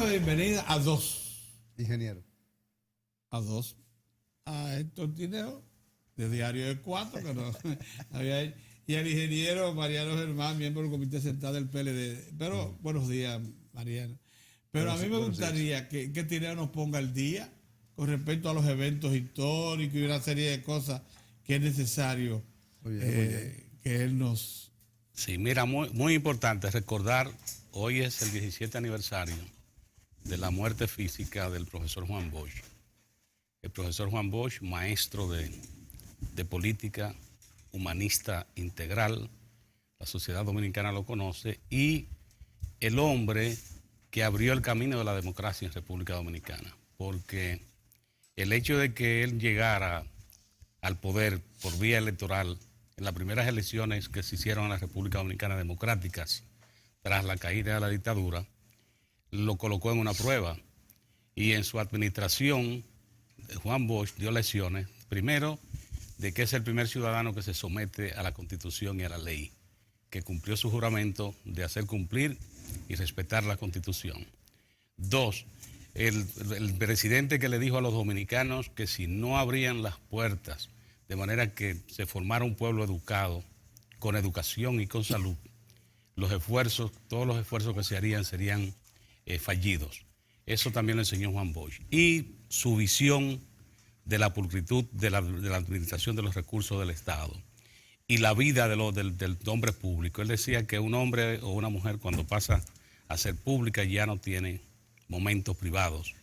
la bienvenida a dos. Ingeniero. A dos. A Héctor Tineo, de Diario de Cuatro, que no había, y al ingeniero Mariano Germán, miembro del Comité Central del PLD. Pero buenos días, Mariano. Pero a mí me gustaría que Tineo nos ponga al día con respecto a los eventos históricos y una serie de cosas que es necesario que él nos... Sí, mira, muy importante recordar, hoy es el 17 aniversario de la muerte física del profesor Juan Bosch. El profesor Juan Bosch, maestro de política, humanista integral, la sociedad dominicana lo conoce, y el hombre que abrió el camino de la democracia en República Dominicana, porque el hecho de que él llegara al poder por vía electoral en las primeras elecciones que se hicieron en la República Dominicana democráticas tras la caída de la dictadura, lo colocó en una prueba, y en su administración Juan Bosch dio lecciones, primero, de que es el primer ciudadano que se somete a la Constitución y a la ley, que cumplió su juramento de hacer cumplir y respetar la Constitución. Dos, el presidente que le dijo a los dominicanos que si no abrían las puertas de manera que se formara un pueblo educado, con educación y con salud, todos los esfuerzos que se harían serían fallidos. Eso también lo enseñó Juan Bosch. Y su visión de la pulcritud de la administración de los recursos del Estado y la vida del hombre público. Él decía que un hombre o una mujer cuando pasa a ser pública ya no tiene momentos privados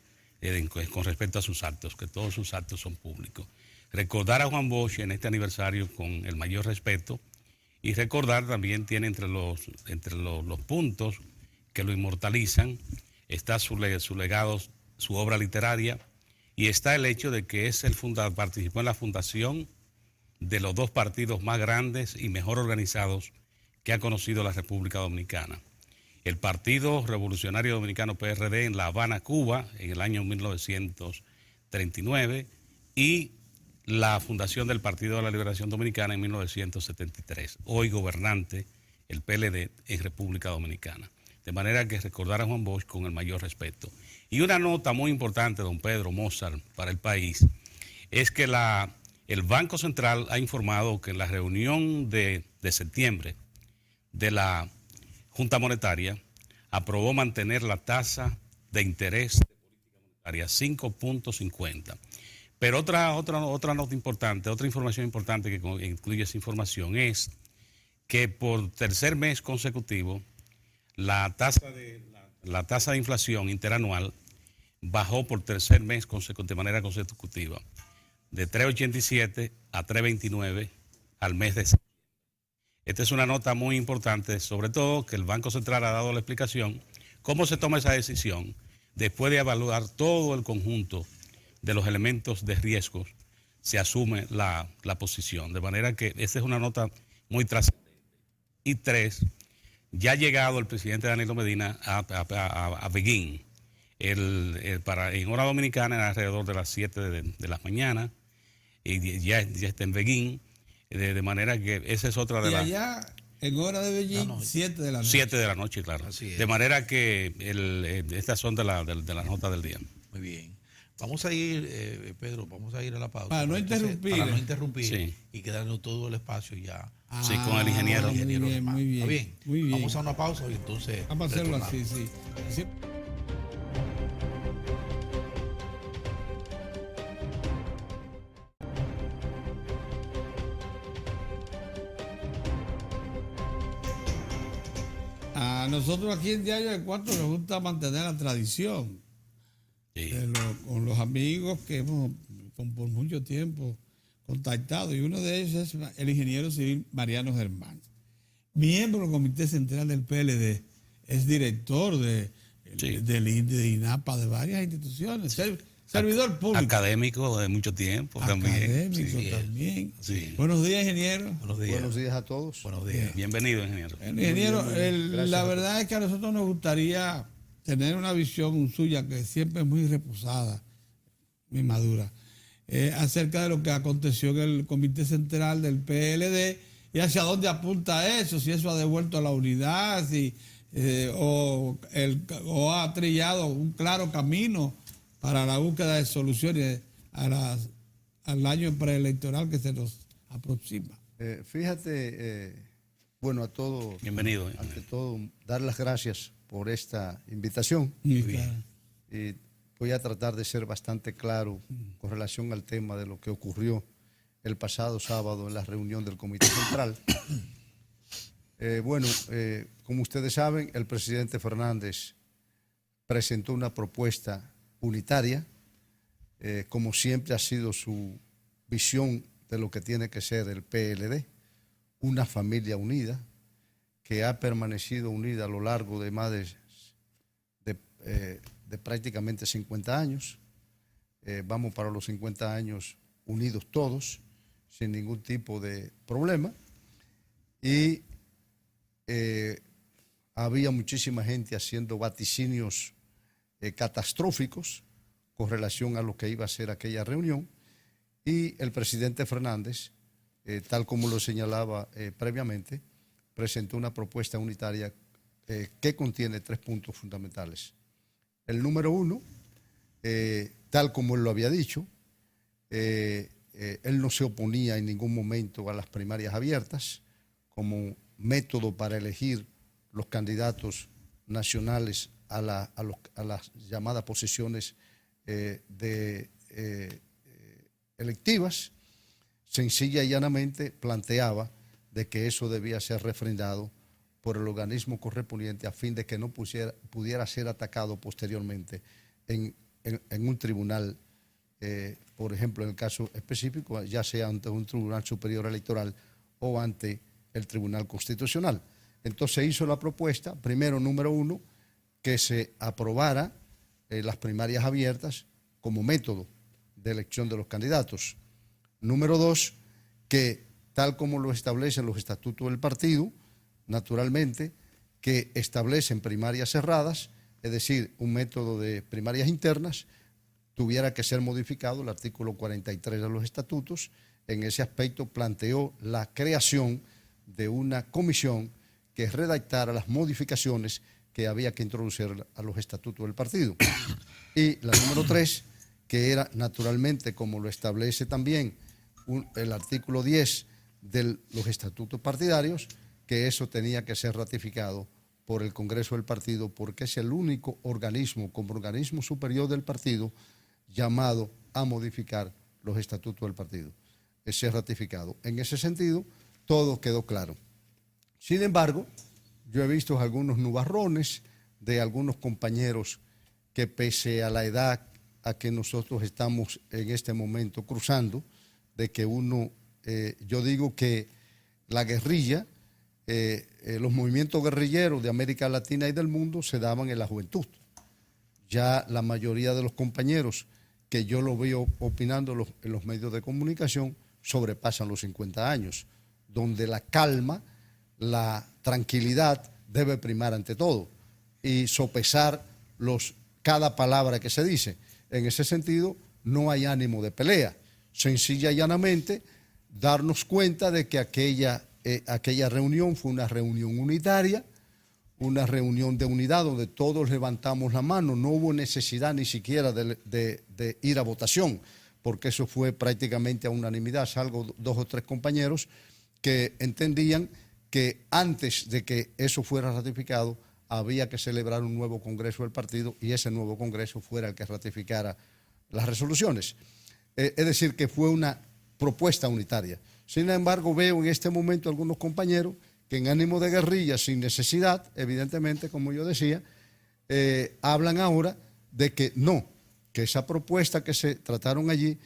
con respecto a sus actos, que todos sus actos son públicos. Recordar a Juan Bosch en este aniversario con el mayor respeto, y recordar también tiene entre los puntos que lo inmortalizan, está su legado, su obra literaria, y está el hecho de que participó en la fundación de los dos partidos más grandes y mejor organizados que ha conocido la República Dominicana. El Partido Revolucionario Dominicano PRD en La Habana, Cuba, en el año 1939, y la fundación del Partido de la Liberación Dominicana en 1973, hoy gobernante el PLD en República Dominicana. De manera que recordar a Juan Bosch con el mayor respeto. Y una nota muy importante, don Pedro Mozart, para el país, es que el Banco Central ha informado que en la reunión de septiembre de la Junta Monetaria aprobó mantener la tasa de interés de política monetaria 5.50. Pero otra nota importante, otra información importante que incluye esa información es que por tercer mes consecutivo la tasa de inflación interanual bajó por tercer mes de manera consecutiva, de 3.87 a 3.29 al mes de septiembre. Esta es una nota muy importante, sobre todo que el Banco Central ha dado la explicación cómo se toma esa decisión después de evaluar todo el conjunto de los elementos de riesgos, se asume la posición. De manera que esta es una nota muy trascendente. Y tres, ya ha llegado el presidente Danilo Medina a Beguín, en hora dominicana alrededor de las 7 de la mañana, y ya está en Beguín, de manera que esa es otra de las... Y allá, en hora de Beijing, 7 de la noche. 7 de la noche, claro. De manera que estas son de las notas del día. Muy bien. Vamos a ir, Pedro, vamos a ir a la pausa. Para no interrumpir. Para no interrumpir, sí, y quedarnos todo el espacio ya. Sí, con el ingeniero. Muy bien, muy bien. ¿Está bien? Muy bien. Vamos a una pausa y entonces... Vamos a hacerlo así, sí. A nosotros aquí en Diario de Cuatro nos gusta mantener la tradición. Sí. Con los amigos que hemos por mucho tiempo contactado, y uno de ellos es el ingeniero civil Mariano Germán, miembro del Comité Central del PLD, es director del INDE, de INAPA, de varias instituciones, servidor público. Académico de mucho tiempo también. Académico también. Sí. Buenos días, ingeniero. Buenos días. Buenos días a todos. Buenos días. Bienvenido, ingeniero. Ingeniero, la verdad es que a nosotros nos gustaría tener una visión suya que siempre es muy reposada, muy madura, acerca de lo que aconteció en el Comité Central del PLD y hacia dónde apunta eso, si eso ha devuelto a la unidad, si o ha trillado un claro camino para la búsqueda de soluciones al año preelectoral que se nos aproxima. Fíjate, bueno, a todos, Bienvenido. ante todo, dar las gracias por esta invitación. Muy bien. Y voy a tratar de ser bastante claro con relación al tema de lo que ocurrió el pasado sábado en la reunión del Comité Central. Como ustedes saben, el presidente Fernández presentó una propuesta unitaria, como siempre ha sido su visión de lo que tiene que ser el PLD, una familia unida, que ha permanecido unida a lo largo de más de prácticamente 50 años. Vamos para los 50 años unidos todos, sin ningún tipo de problema. Y había muchísima gente haciendo vaticinios catastróficos con relación a lo que iba a ser aquella reunión. Y el presidente Fernández, tal como lo señalaba previamente, presentó una propuesta unitaria que contiene 3 puntos fundamentales. El número 1, tal como él lo había dicho, él no se oponía en ningún momento a las primarias abiertas como método para elegir los candidatos nacionales a las llamadas posiciones electivas. Sencilla y llanamente planteaba de que eso debía ser refrendado por el organismo correspondiente a fin de que no pudiera ser atacado posteriormente en un tribunal, por ejemplo, en el caso específico, ya sea ante un tribunal superior electoral o ante el Tribunal Constitucional. Entonces hizo la propuesta, primero, número 1, que se aprobara las primarias abiertas como método de elección de los candidatos. Número 2, que tal como lo establecen los estatutos del partido, naturalmente, que establecen primarias cerradas, es decir, un método de primarias internas, tuviera que ser modificado el artículo 43 de los estatutos. En ese aspecto planteó la creación de una comisión que redactara las modificaciones que había que introducir a los estatutos del partido. Y la número 3, que era naturalmente, como lo establece también el artículo 10 de los estatutos partidarios, que eso tenía que ser ratificado por el Congreso del partido, porque es el único organismo, como organismo superior del partido, llamado a modificar los estatutos del partido. Ese es ratificado. En ese sentido, todo quedó claro. Sin embargo, yo he visto algunos nubarrones de algunos compañeros que, pese a la edad a que nosotros estamos en este momento cruzando, de que yo digo que la guerrilla, los movimientos guerrilleros de América Latina y del mundo se daban en la juventud. Ya la mayoría de los compañeros que yo lo veo opinando en los medios de comunicación sobrepasan los 50 años, donde la calma, la tranquilidad debe primar ante todo y sopesar cada palabra que se dice. En ese sentido, no hay ánimo de pelea. Sencilla y llanamente, darnos cuenta de que aquella reunión fue una reunión unitaria, una reunión de unidad donde todos levantamos la mano. No hubo necesidad ni siquiera de ir a votación, porque eso fue prácticamente a unanimidad, salvo 2 o 3 compañeros que entendían que antes de que eso fuera ratificado había que celebrar un nuevo congreso del partido y ese nuevo congreso fuera el que ratificara las resoluciones. Es decir, que fue una propuesta unitaria. Sin embargo, veo en este momento algunos compañeros que en ánimo de guerrilla, sin necesidad, evidentemente, como yo decía, hablan ahora de que no, que esa propuesta que se trataron allí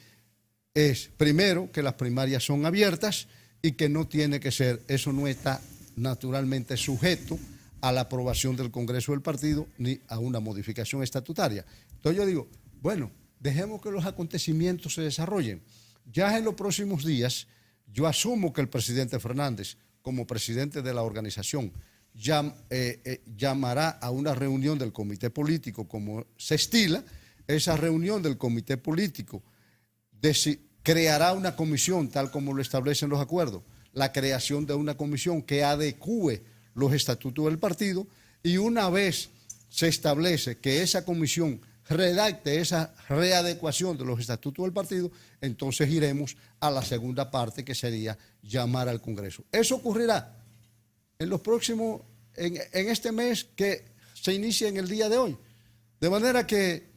es, primero, que las primarias son abiertas y que no tiene que ser, eso no está naturalmente sujeto a la aprobación del Congreso del partido ni a una modificación estatutaria. Entonces yo digo, bueno, dejemos que los acontecimientos se desarrollen. Ya en los próximos días, yo asumo que el presidente Fernández, como presidente de la organización, llamará a una reunión del comité político como se estila. Esa reunión del comité político creará una comisión tal como lo establecen los acuerdos, la creación de una comisión que adecúe los estatutos del partido y una vez se establece que esa comisión redacte esa readecuación de los estatutos del partido, entonces iremos a la segunda parte, que sería llamar al Congreso. Eso ocurrirá en los próximos, en este mes que se inicia en el día de hoy. De manera que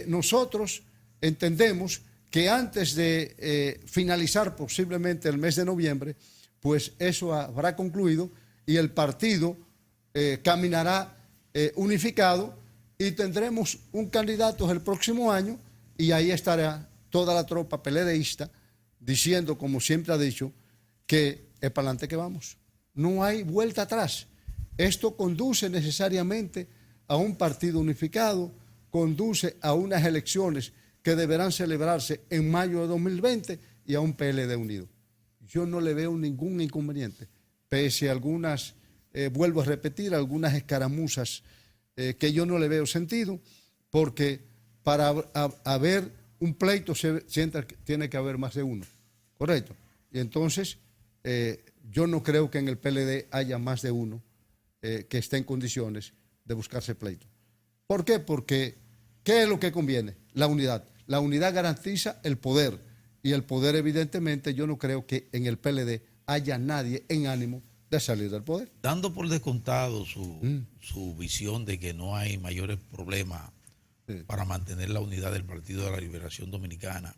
nosotros entendemos que antes de finalizar posiblemente el mes de noviembre, pues eso habrá concluido y el partido caminará unificado y tendremos un candidato el próximo año y ahí estará toda la tropa peledeísta diciendo, como siempre ha dicho, que es para adelante que vamos. No hay vuelta atrás. Esto conduce necesariamente a un partido unificado, conduce a unas elecciones que deberán celebrarse en mayo de 2020 y a un PLD unido. Yo no le veo ningún inconveniente, pese a algunas, vuelvo a repetir, algunas escaramuzas que yo no le veo sentido, porque para haber un pleito tiene que haber más de uno, ¿correcto? Y entonces yo no creo que en el PLD haya más de uno que esté en condiciones de buscarse pleito. ¿Por qué? Porque ¿qué es lo que conviene? La unidad. La unidad garantiza el poder y el poder evidentemente yo no creo que en el PLD haya nadie en ánimo de salir del poder. Dando por descontado su visión de que no hay mayores problemas para mantener la unidad del Partido de la Liberación Dominicana,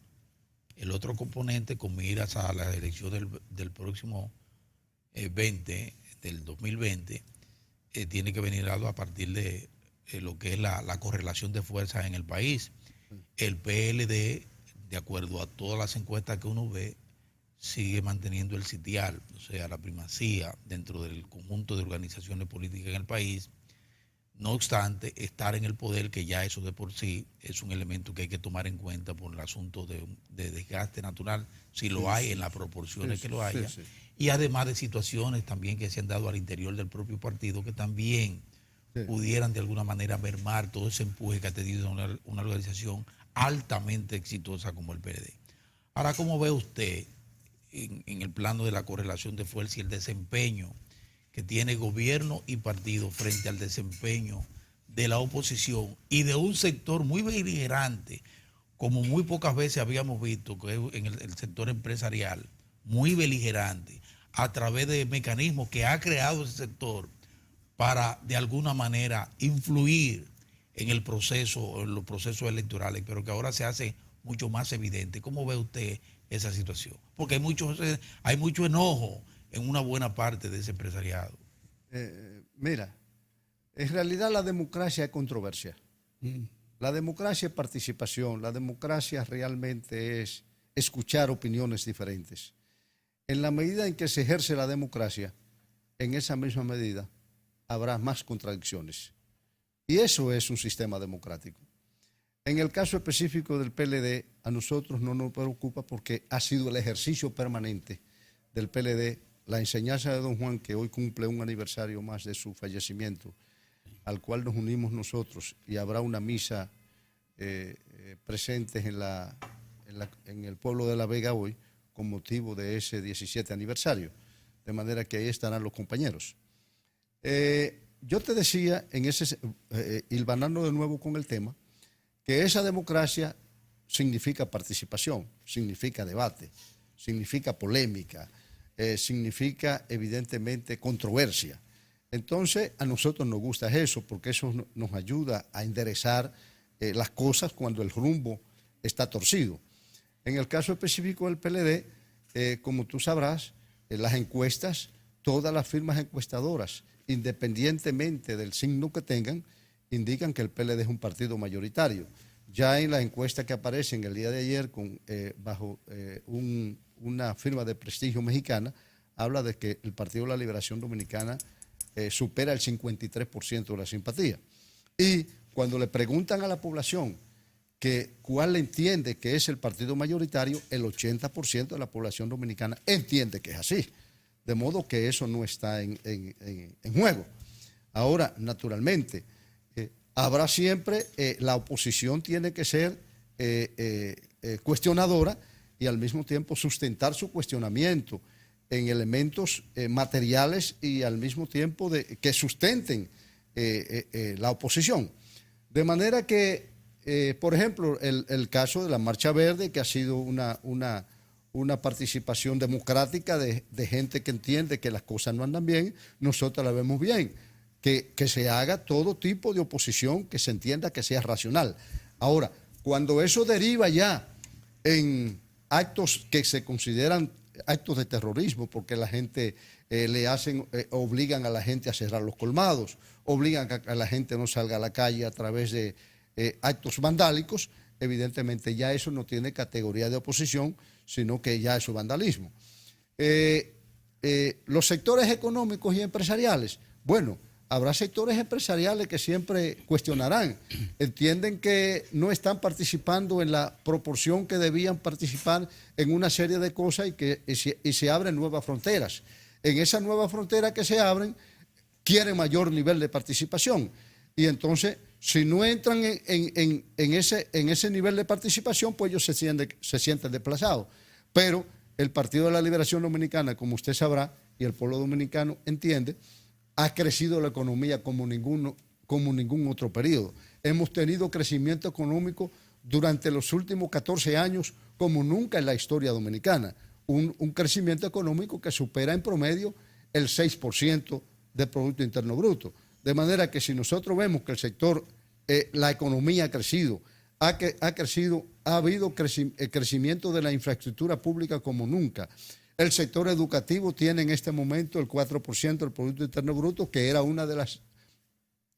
el otro componente con miras a las elecciones del próximo 2020, tiene que venir dado a partir de lo que es la correlación de fuerzas en el país. El PLD, de acuerdo a todas las encuestas que uno ve, sigue manteniendo el sitial, o sea, la primacía dentro del conjunto de organizaciones políticas en el país. No obstante, estar en el poder, que ya eso de por sí es un elemento que hay que tomar en cuenta por el asunto de desgaste natural, si lo hay, en las proporciones que lo haya, y además de situaciones también que se han dado al interior del propio partido que también pudieran de alguna manera mermar todo ese empuje que ha tenido una organización altamente exitosa como el PLD. Ahora, ¿cómo ve usted en el plano de la correlación de fuerza y el desempeño que tiene gobierno y partido frente al desempeño de la oposición y de un sector muy beligerante, como muy pocas veces habíamos visto, que es en el sector empresarial, muy beligerante, a través de mecanismos que ha creado ese sector para de alguna manera influir en el proceso, en los procesos electorales, pero que ahora se hace mucho más evidente? ¿Cómo ve usted esa situación? Porque hay mucho enojo en una buena parte de ese empresariado. Mira, en realidad la democracia es controversia. La democracia es participación, la democracia realmente es escuchar opiniones diferentes. En la medida en que se ejerce la democracia, en esa misma medida habrá más contradicciones. Y eso es un sistema democrático. En el caso específico del PLD, a nosotros no nos preocupa porque ha sido el ejercicio permanente del PLD, la enseñanza de don Juan, que hoy cumple un aniversario más de su fallecimiento, al cual nos unimos nosotros, y habrá una misa presente en el pueblo de La Vega hoy, con motivo de ese 17 aniversario, de manera que ahí estarán los compañeros. Yo te decía, hilvanando de nuevo con el tema, que esa democracia significa participación, significa debate, significa polémica, significa evidentemente controversia. Entonces a nosotros nos gusta eso, porque eso nos ayuda a enderezar las cosas cuando el rumbo está torcido. En el caso específico del PLD, como tú sabrás, las encuestas, todas las firmas encuestadoras, independientemente del signo que tengan, indican que el PLD es un partido mayoritario. Ya en la encuesta que aparece en el día de ayer bajo una firma de prestigio mexicana, habla de que el Partido de la Liberación Dominicana supera el 53% de la simpatía. Y cuando le preguntan a la población cuál entiende que es el partido mayoritario, el 80% de la población dominicana entiende que es así. De modo que eso no está en juego. Ahora, naturalmente, habrá siempre, la oposición tiene que ser cuestionadora y al mismo tiempo sustentar su cuestionamiento en elementos materiales y al mismo tiempo que sustenten la oposición. De manera que, por ejemplo, el caso de la Marcha Verde, que ha sido una participación democrática de gente que entiende que las cosas no andan bien, nosotros la vemos bien. Que se haga todo tipo de oposición, que se entienda que sea racional. Ahora, cuando eso deriva ya en actos que se consideran actos de terrorismo, porque la gente obligan a la gente a cerrar los colmados, obligan a que la gente no salga a la calle a través de actos vandálicos, evidentemente ya eso no tiene categoría de oposición, sino que ya es vandalismo. Los sectores económicos y empresariales, bueno, habrá sectores empresariales que siempre cuestionarán, entienden que no están participando en la proporción que debían participar en una serie de cosas y se abren nuevas fronteras. En esas nuevas fronteras que se abren, quieren mayor nivel de participación. Y entonces, si no entran en ese nivel de participación, pues ellos se sienten desplazados. Pero el Partido de la Liberación Dominicana, como usted sabrá, y el pueblo dominicano entiende, ha crecido la economía como ningún otro periodo. Hemos tenido crecimiento económico durante los últimos 14 años como nunca en la historia dominicana. Un crecimiento económico que supera en promedio el 6% del Producto Interno Bruto. De manera que si nosotros vemos que el sector, la economía ha crecido, ha habido crecimiento de la infraestructura pública como nunca. El sector educativo tiene en este momento el 4% del Producto Interno Bruto, que era una de las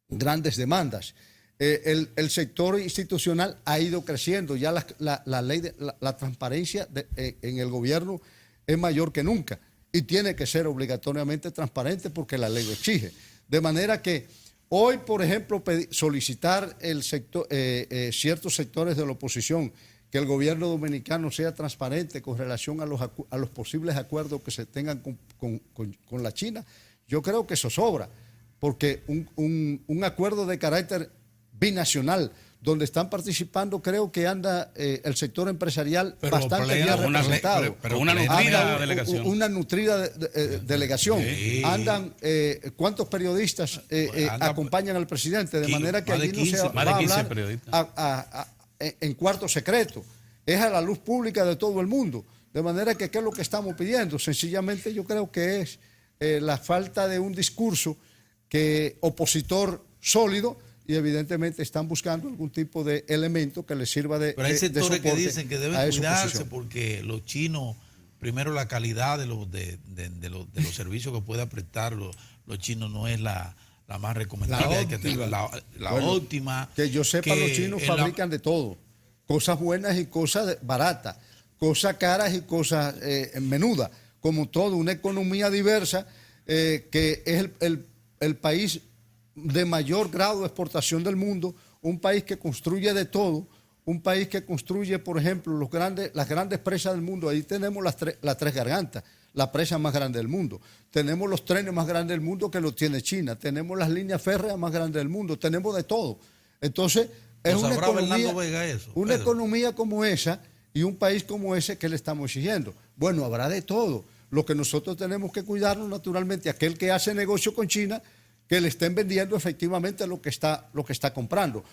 grandes demandas. El sector institucional ha ido creciendo, ya la transparencia en el gobierno es mayor que nunca y tiene que ser obligatoriamente transparente porque la ley lo exige. De manera que hoy, por ejemplo, solicitar ciertos sectores de la oposición que el gobierno dominicano sea transparente con relación a los posibles acuerdos que se tengan con la China, yo creo que eso sobra, porque un acuerdo de carácter binacional, donde están participando, creo que anda el sector empresarial bastante bien representado. Pero una nutrida delegación. Una nutrida delegación. Sí. Andan, ¿cuántos periodistas acompañan al presidente? De manera que allí no se va a hablar en cuarto secreto. Es a la luz pública de todo el mundo. De manera que, ¿qué es lo que estamos pidiendo? Sencillamente yo creo que es la falta de un discurso opositor sólido, y evidentemente están buscando algún tipo de elemento que les sirva de Pero hay sectores que dicen que deben cuidarse posición. Porque los chinos, primero la calidad de los servicios que puedan prestar los chinos no es la más recomendable. Hay que tener la óptima. Que yo sepa, los chinos fabrican de todo. Cosas buenas y cosas baratas. Cosas caras y cosas menudas. Como todo, una economía diversa que es el país de mayor grado de exportación del mundo, un país que construye de todo, un país que construye, por ejemplo, las grandes presas del mundo. Ahí tenemos las tres gargantas, la presa más grande del mundo. Tenemos los trenes más grandes del mundo que los tiene China. Tenemos las líneas férreas más grandes del mundo. Tenemos de todo. Entonces, es una economía como esa y un país como ese que le estamos exigiendo. Bueno, habrá de todo. Lo que nosotros tenemos que cuidarnos, naturalmente, aquel que hace negocio con China, que le estén vendiendo efectivamente lo que está comprando.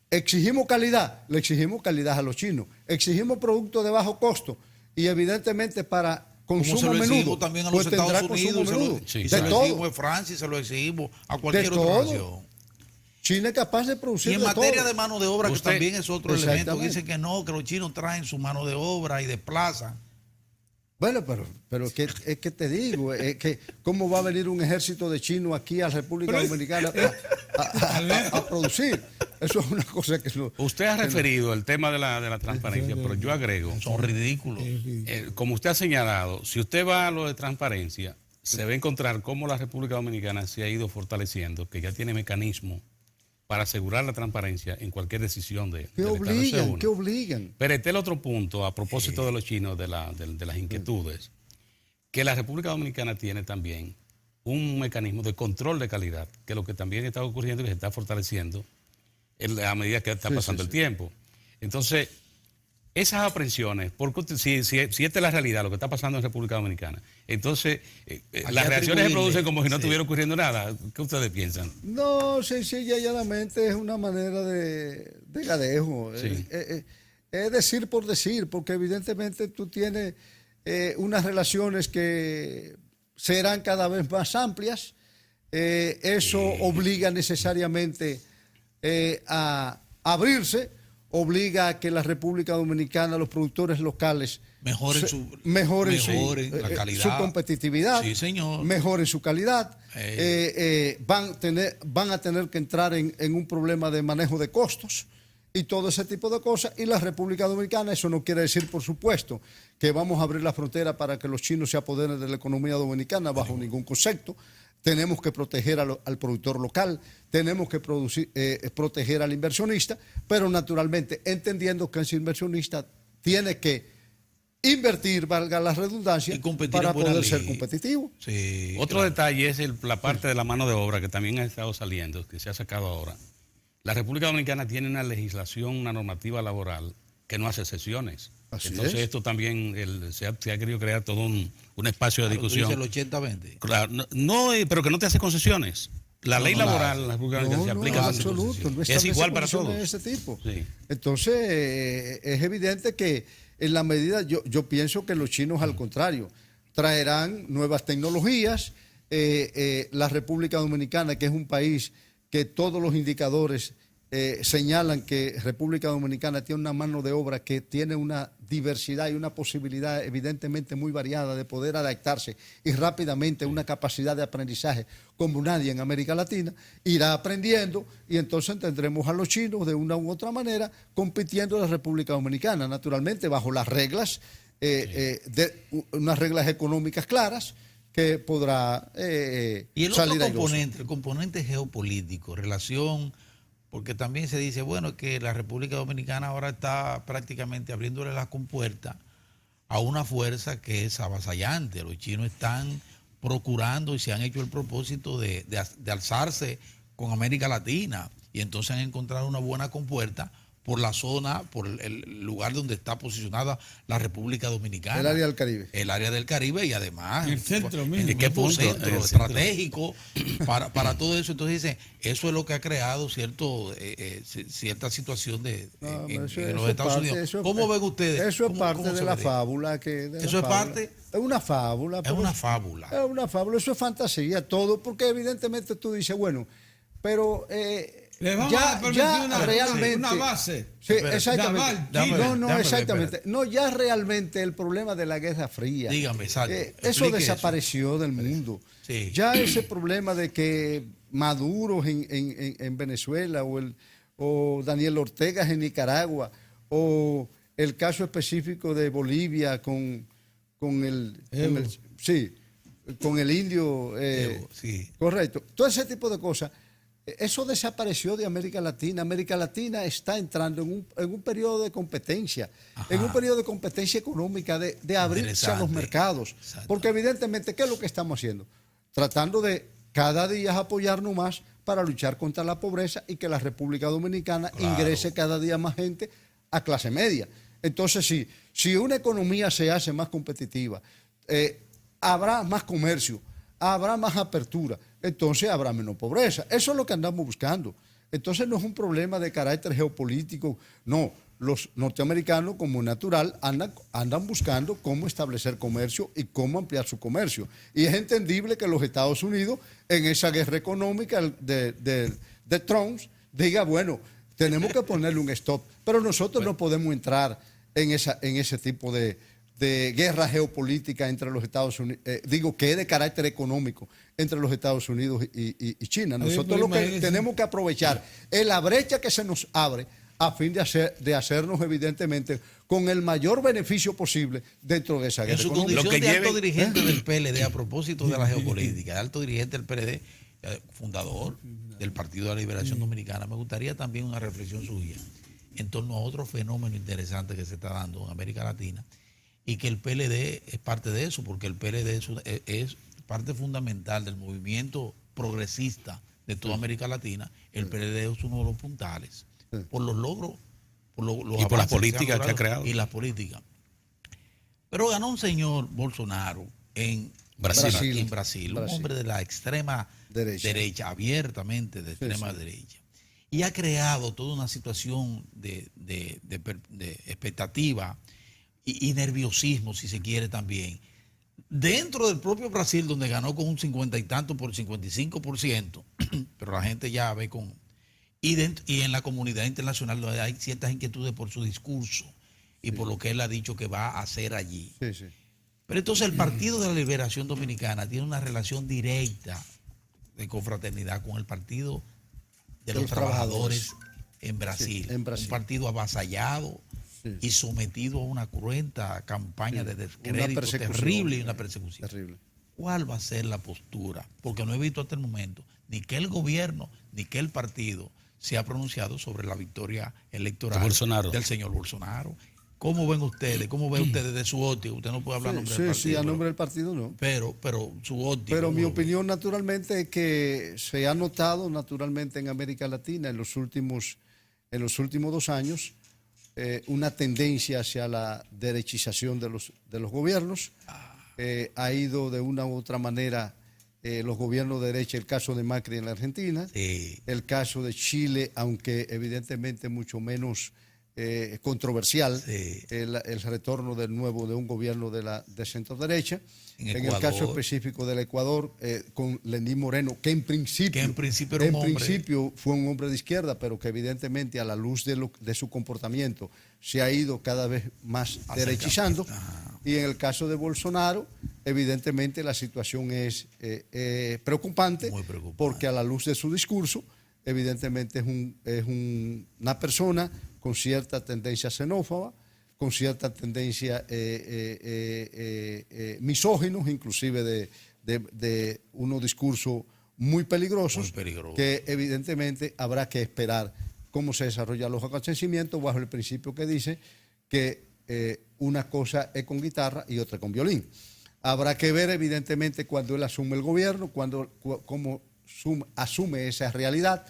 Exigimos calidad, le exigimos calidad a los chinos. Exigimos productos de bajo costo y evidentemente para consumo menudo. También a los Estados Unidos, se lo exigimos a Francia, se lo exigimos a cualquier otra nación. China es capaz de producir. Y en materia de mano de obra, que también es otro elemento, dicen que no, que los chinos traen su mano de obra y desplazan. Bueno, pero es que te digo, es que ¿cómo va a venir un ejército de chinos aquí a la República Dominicana a producir? Eso es una cosa que no. Usted ha referido el tema de la transparencia, pero yo agrego. Son ridículos. Como usted ha señalado, si usted va a lo de transparencia, se va a encontrar cómo la República Dominicana se ha ido fortaleciendo, que ya tiene mecanismos para asegurar la transparencia en cualquier decisión de ¿Qué obligan? ¿Qué obligan? Pero este es el otro punto, a propósito de los chinos, de las inquietudes, que la República Dominicana tiene también un mecanismo de control de calidad, que es lo que también está ocurriendo y que se está fortaleciendo a medida que está pasando el tiempo. Entonces, esas aprehensiones, porque si esta es la realidad, lo que está pasando en República Dominicana, entonces las reacciones se producen como si no estuviera ocurriendo nada. ¿Qué ustedes piensan? No, sencilla y llanamente es una manera de gadejo. Sí. Es decir por decir, porque evidentemente tú tienes unas relaciones que serán cada vez más amplias. Eso obliga necesariamente a abrirse, obliga a que la República Dominicana, los productores locales, mejoren la calidad, su competitividad, sí, señor, mejoren su calidad, van a tener que entrar en un problema de manejo de costos y todo ese tipo de cosas. Y la República Dominicana, eso no quiere decir, por supuesto, que vamos a abrir la frontera para que los chinos se apoderen de la economía dominicana bajo ningún concepto. Tenemos que proteger al productor local, tenemos que proteger al inversionista, pero naturalmente entendiendo que ese inversionista tiene que invertir, valga la redundancia, para poder ser competitivo. Sí, Otro detalle es la parte de la mano de obra que también ha estado saliendo, que se ha sacado ahora. La República Dominicana tiene una legislación, una normativa laboral que no hace excepciones. Entonces esto también se ha querido crear todo un espacio de discusión. Tú dices el 80-20. Claro, pero que no te hace concesiones. La ley laboral en la República Dominicana se aplica a absoluto, no es igual para todos. De ese tipo. Sí. Entonces es evidente que en la medida, yo pienso que los chinos al contrario traerán nuevas tecnologías. La República Dominicana, que es un país que todos los indicadores señalan que República Dominicana tiene una mano de obra que tiene una diversidad y una posibilidad evidentemente muy variada de poder adaptarse y rápidamente una capacidad de aprendizaje como nadie en América Latina, irá aprendiendo y entonces tendremos a los chinos de una u otra manera compitiendo en la República Dominicana, naturalmente bajo las reglas, de unas reglas económicas claras que podrá y el salir otro airoso. componente, el componente geopolítico, relación, porque también se dice, bueno, que la República Dominicana ahora está prácticamente abriéndole las compuertas a una fuerza que es avasallante. Los chinos están procurando y se han hecho el propósito de alzarse con América Latina y entonces han encontrado una buena compuerta por la zona, por el lugar donde está posicionada la República Dominicana. El área del Caribe. El área del Caribe y además el centro mismo. el centro estratégico para todo eso. Entonces dice, eso es lo que ha creado cierta situación en los Estados Unidos. ¿Cómo ven ustedes? Eso es parte de la ve? fábula. ¿Eso es parte? Es una fábula. Es una fábula. Es una fábula, eso es fantasía, todo, porque evidentemente tú dices, bueno, pero Le vamos a permitir realmente una base. Sí, exactamente. Déjame Exactamente. ver. No, ya realmente el problema de la Guerra Fría. Dígame, exacto. Eso desapareció del mundo. Sí. Ya ese problema de que Maduro en Venezuela o Daniel Ortega en Nicaragua o el caso específico de Bolivia con el indio. Sí. Correcto. Todo ese tipo de cosas. Eso desapareció de América Latina. América Latina está entrando en un periodo de competencia, en un periodo de competencia económica, de abrirse a los mercados. Exacto. Porque evidentemente, ¿qué es lo que estamos haciendo? Tratando de cada día apoyarnos más para luchar contra la pobreza y que la República Dominicana ingrese cada día más gente a clase media. Entonces, si una economía se hace más competitiva, habrá más comercio, habrá más apertura, entonces habrá menos pobreza. Eso es lo que andamos buscando. Entonces no es un problema de carácter geopolítico, no. Los norteamericanos, como natural, andan buscando cómo establecer comercio y cómo ampliar su comercio. Y es entendible que los Estados Unidos, en esa guerra económica de Trump, diga, bueno, tenemos que ponerle un stop. Pero nosotros no podemos entrar en ese tipo de guerra geopolítica entre los Estados Unidos, que es de carácter económico entre los Estados Unidos y China. Nosotros lo que tenemos que aprovechar es la brecha que se nos abre a fin de hacernos evidentemente con el mayor beneficio posible dentro de esa guerra económica. En su condición de alto dirigente del PLD, a propósito de la geopolítica, de alto dirigente del PLD, fundador del Partido de la Liberación Dominicana, me gustaría también una reflexión suya en torno a otro fenómeno interesante que se está dando en América Latina, y que el PLD es parte de eso, porque el PLD es parte fundamental del movimiento progresista de toda América Latina. El PLD es uno de los puntales por los logros por los Y por las avances se han políticas que ha logrado creado. y las políticas. Pero ganó un señor Bolsonaro en Brasil. en Brasil, un hombre de la extrema derecha, abiertamente de extrema derecha. Y ha creado toda una situación de expectativa y nerviosismo, si se quiere también, dentro del propio Brasil, donde ganó con un 50 y tanto por 55%, pero la gente ya ve con... Y en la comunidad internacional hay ciertas inquietudes por su discurso y por lo que él ha dicho que va a hacer allí. Sí, sí. Pero entonces el Partido de la Liberación Dominicana tiene una relación directa de confraternidad con el Partido de los Trabajadores en Brasil. Sí, en Brasil. Un partido avasallado y sometido a una cruenta campaña de descrédito terrible y una persecución. Terrible. ¿Cuál va a ser la postura? Porque no he visto hasta el momento ni que el gobierno ni que el partido se ha pronunciado sobre la victoria electoral del señor Bolsonaro. ¿Cómo ven ustedes? ¿Cómo ven ustedes de su óptica? Usted no puede hablar a nombre del partido. Sí, a nombre del partido no. Pero su óptica. Pero mi opinión naturalmente es que se ha notado naturalmente en América Latina en los últimos 2 años una tendencia hacia la derechización de los gobiernos. Ha ido de una u otra manera los gobiernos de derecha, el caso de Macri en la Argentina, el caso de Chile, aunque evidentemente mucho menos controversial, el retorno de un gobierno de centro derecha. En el caso específico del Ecuador, con Lenín Moreno, que en principio fue un hombre de izquierda, pero que evidentemente a la luz de su comportamiento se ha ido cada vez más derechizando. Y en el caso de Bolsonaro, evidentemente la situación es preocupante, porque a la luz de su discurso, evidentemente es una persona con cierta tendencia xenófoba, con cierta tendencia misóginos, inclusive de unos discursos muy peligrosos, que evidentemente habrá que esperar cómo se desarrollan los acontecimientos bajo el principio que dice que una cosa es con guitarra y otra con violín. Habrá que ver evidentemente cuando él asume el gobierno, cómo asume esa realidad.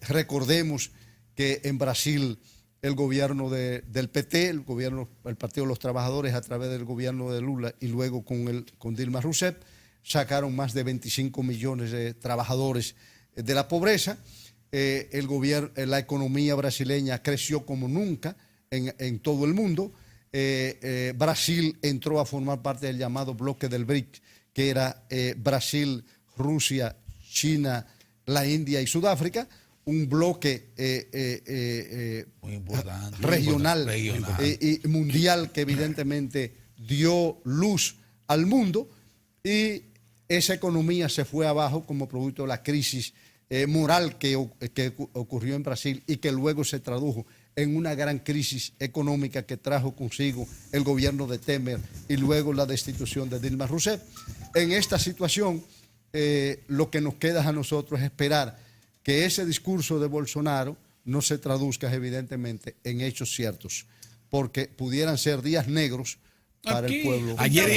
Recordemos que en Brasil el gobierno del PT, el Partido de los Trabajadores a través del gobierno de Lula y luego con Dilma Rousseff, sacaron más de 25 millones de trabajadores de la pobreza. La economía brasileña creció como nunca en todo el mundo. Brasil entró a formar parte del llamado bloque del BRIC, que era Brasil, Rusia, China, la India y Sudáfrica, un bloque muy importante, regional. Y mundial que evidentemente dio luz al mundo, y esa economía se fue abajo como producto de la crisis moral que ocurrió en Brasil y que luego se tradujo en una gran crisis económica que trajo consigo el gobierno de Temer y luego la destitución de Dilma Rousseff. En esta situación, lo que nos queda a nosotros es esperar que ese discurso de Bolsonaro no se traduzca evidentemente en hechos ciertos, porque pudieran ser días negros para el pueblo. Ayer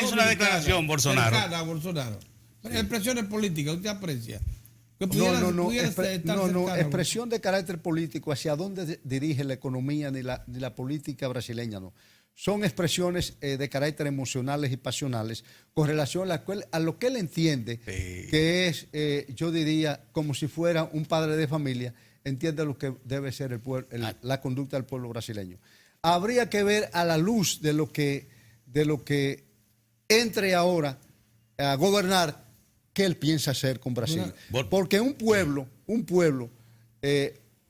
hizo una declaración Bolsonaro. Expresiones políticas, ¿usted aprecia? Expresión de carácter político hacia dónde dirige la economía ni la política brasileña, no. Son expresiones de carácter emocionales y pasionales con relación a lo que él entiende, que es, yo diría, como si fuera un padre de familia, entiende lo que debe ser la conducta del pueblo brasileño. Habría que ver a la luz de lo que entre ahora a gobernar, qué él piensa hacer con Brasil. Porque un pueblo,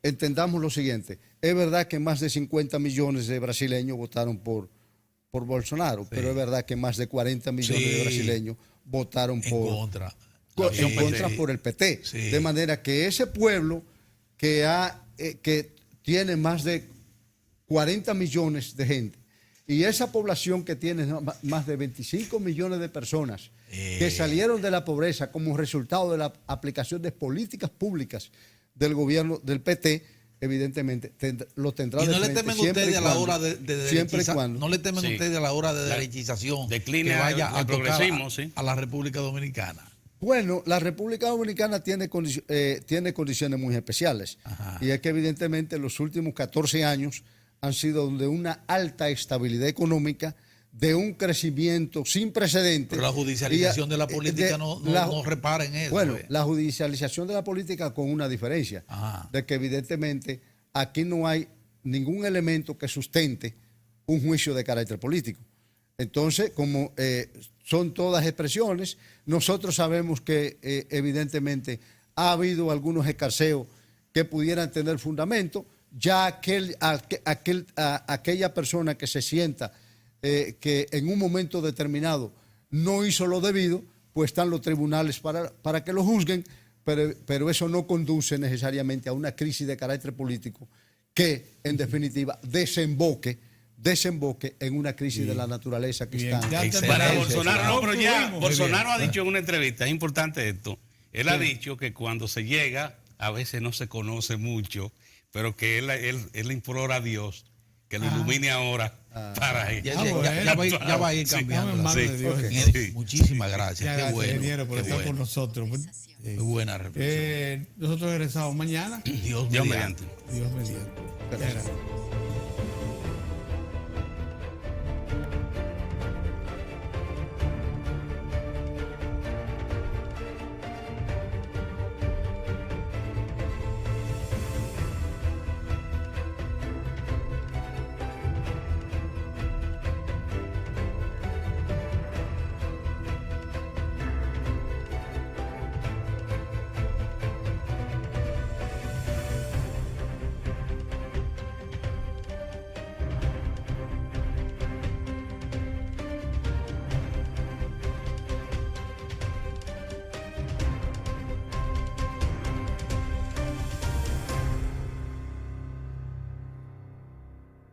entendamos lo siguiente, es verdad que más de 50 millones de brasileños votaron por Bolsonaro, pero es verdad que más de 40 millones de brasileños votaron en contra por el PT. De manera que ese pueblo que tiene más de 40 millones de gente y esa población que tiene más de 25 millones de personas que salieron de la pobreza como resultado de la aplicación de políticas públicas del gobierno del PT, evidentemente lo tendrá. Y no le temen ustedes a la hora de derechización. No le temen ustedes a la hora de derechización decline que vaya a tocar progresismo, a la República Dominicana. Bueno, la República Dominicana tiene condiciones muy especiales. Ajá. Y es que evidentemente los últimos 14 años han sido de una alta estabilidad económica, de un crecimiento sin precedentes. Pero la judicialización de la política no repara en eso. Bueno, la judicialización de la política con una diferencia, Ajá. de que evidentemente aquí no hay ningún elemento que sustente un juicio de carácter político. Entonces, como son todas expresiones, nosotros sabemos que evidentemente ha habido algunos escarceos que pudieran tener fundamento, ya aquella persona que se sienta que en un momento determinado no hizo lo debido, pues están los tribunales para que lo juzguen, pero eso no conduce necesariamente a una crisis de carácter político que, en definitiva, desemboque en una crisis de la naturaleza que Bien, está. ya te Para parece. Bolsonaro, no, pero ya, Muy Bolsonaro bien. ha dicho en una entrevista, es importante esto, él ha dicho que cuando se llega, a veces no se conoce mucho, pero que él implora a Dios que lo ilumine ahora para él. Ya va a ir Sí. cambiando. Estamos en la- manos de Dios. Ok. Ingeniero. Sí. Muchísimas gracias. Muchas Qué gracias, bueno. ingeniero, por Qué estar bueno. con nosotros. Muy buena reflexión. Nosotros regresamos mañana. Dios Dios mediante. mediante. Dios mediante. Ya, gracias.